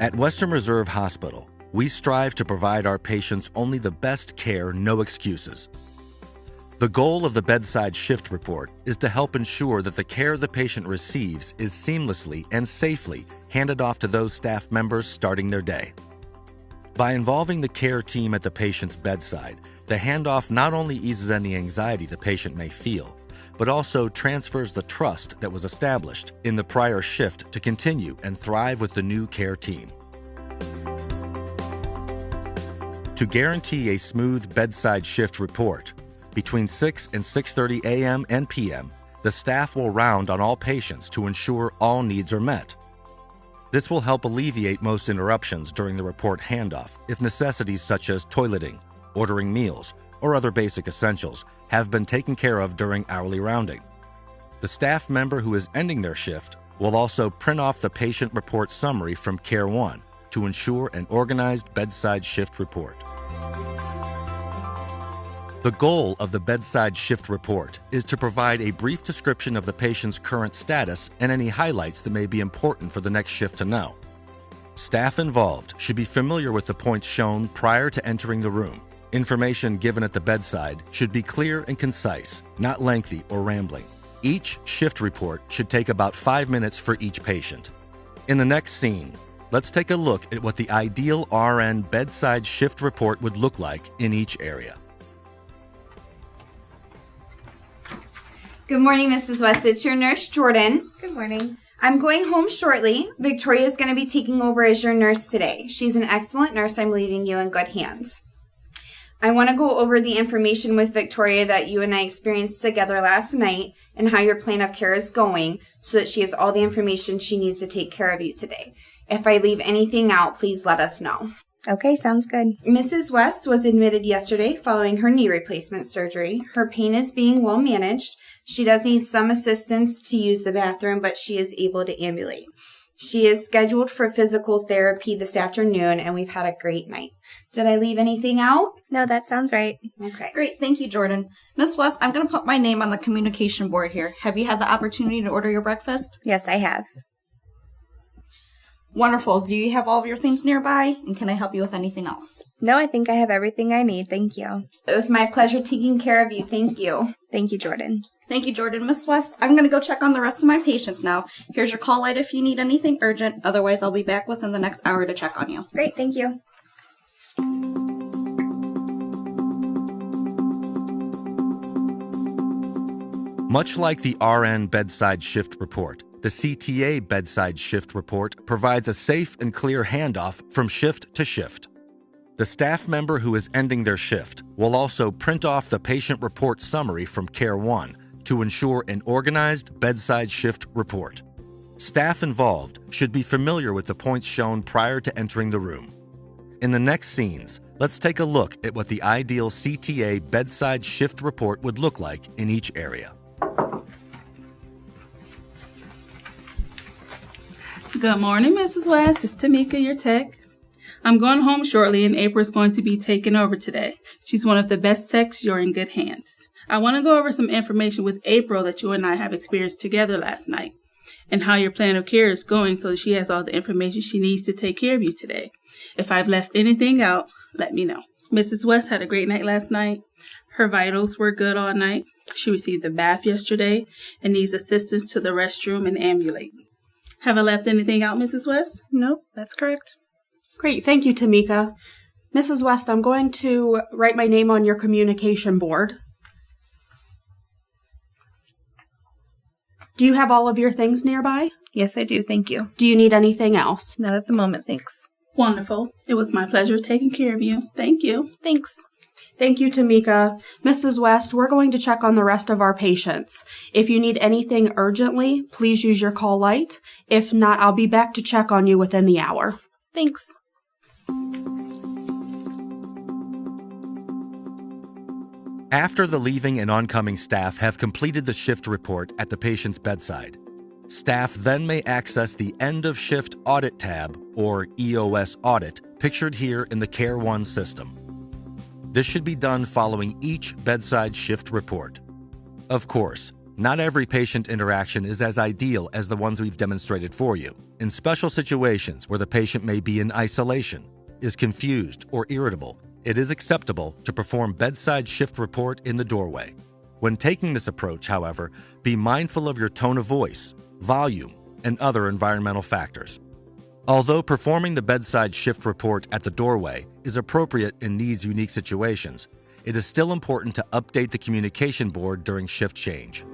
At Western Reserve Hospital, we strive to provide our patients only the best care, no excuses. The goal of the Bedside Shift Report is to help ensure that the care the patient receives is seamlessly and safely handed off to those staff members starting their day. By involving the care team at the patient's bedside, the handoff not only eases any anxiety the patient may feel, but also transfers the trust that was established in the prior shift to continue and thrive with the new care team. To guarantee a smooth bedside shift report, between 6 and 6:30 a.m. and p.m., the staff will round on all patients to ensure all needs are met. This will help alleviate most interruptions during the report handoff if necessities such as toileting, ordering meals, or other basic essentials have been taken care of during hourly rounding. The staff member who is ending their shift will also print off the patient report summary from Care 1 to ensure an organized bedside shift report. The goal of the Bedside Shift Report is to provide a brief description of the patient's current status and any highlights that may be important for the next shift to know. Staff involved should be familiar with the points shown prior to entering the room. Information given at the bedside should be clear and concise, not lengthy or rambling. Each shift report should take about 5 minutes for each patient. In the next scene, let's take a look at what the ideal RN bedside shift report would look like in each area. Good morning, Mrs. West. It's your nurse, Jordan. Good morning. I'm going home shortly. Victoria is going to be taking over as your nurse today. She's an excellent nurse. I'm leaving you in good hands. I want to go over the information with Victoria that you and I experienced together last night and how your plan of care is going so that she has all the information she needs to take care of you today. If I leave anything out, please let us know. Okay, sounds good. Mrs. West was admitted yesterday following her knee replacement surgery. Her pain is being well managed. She does need some assistance to use the bathroom, but she is able to ambulate. She is scheduled for physical therapy this afternoon, and we've had a great night. Did I leave anything out? No, that sounds right. Okay. Great. Thank you, Jordan. Miss West, I'm going to put my name on the communication board here. Have you had the opportunity to order your breakfast? Yes, I have. Wonderful. Do you have all of your things nearby? And can I help you with anything else? No, I think I have everything I need. Thank you. It was my pleasure taking care of you. Thank you. Thank you, Jordan. Thank you, Jordan. Miss West, I'm going to go check on the rest of my patients now. Here's your call light if you need anything urgent. Otherwise, I'll be back within the next hour to check on you. Great, thank you. Much like the RN Bedside Shift Report, the CTA Bedside Shift Report provides a safe and clear handoff from shift to shift. The staff member who is ending their shift will also print off the patient report summary from Care 1 to ensure an organized bedside shift report. Staff involved should be familiar with the points shown prior to entering the room. In the next scenes, let's take a look at what the ideal CTA bedside shift report would look like in each area. Good morning, Mrs. West. It's Tamika, your tech. I'm going home shortly, and April's going to be taking over today. She's one of the best techs. You're in good hands. I want to go over some information with April that you and I have experienced together last night and how your plan of care is going so that she has all the information she needs to take care of you today. If I've left anything out, let me know. Mrs. West had a great night last night. Her vitals were good all night. She received a bath yesterday and needs assistance to the restroom and ambulate. Have I left anything out, Mrs. West? Nope, that's correct. Great. Thank you, Tamika. Mrs. West, I'm going to write my name on your communication board. Do you have all of your things nearby? Yes, I do. Thank you. Do you need anything else? Not at the moment, thanks. Wonderful. It was my pleasure taking care of you. Thank you. Thanks. Thank you, Tamika. Mrs. West, we're going to check on the rest of our patients. If you need anything urgently, please use your call light. If not, I'll be back to check on you within the hour. Thanks. After the leaving and oncoming staff have completed the shift report at the patient's bedside, staff then may access the End of Shift Audit tab, or EOS Audit, pictured here in the Care 1 system. This should be done following each bedside shift report. Of course, Not every patient interaction is as ideal as the ones we've demonstrated for you. In special situations where the patient may be in isolation, is confused, or irritable, it is acceptable to perform bedside shift report in the doorway. When taking this approach, however, be mindful of your tone of voice, volume, and other environmental factors. Although performing the bedside shift report at the doorway is appropriate in these unique situations, it is still important to update the communication board during shift change.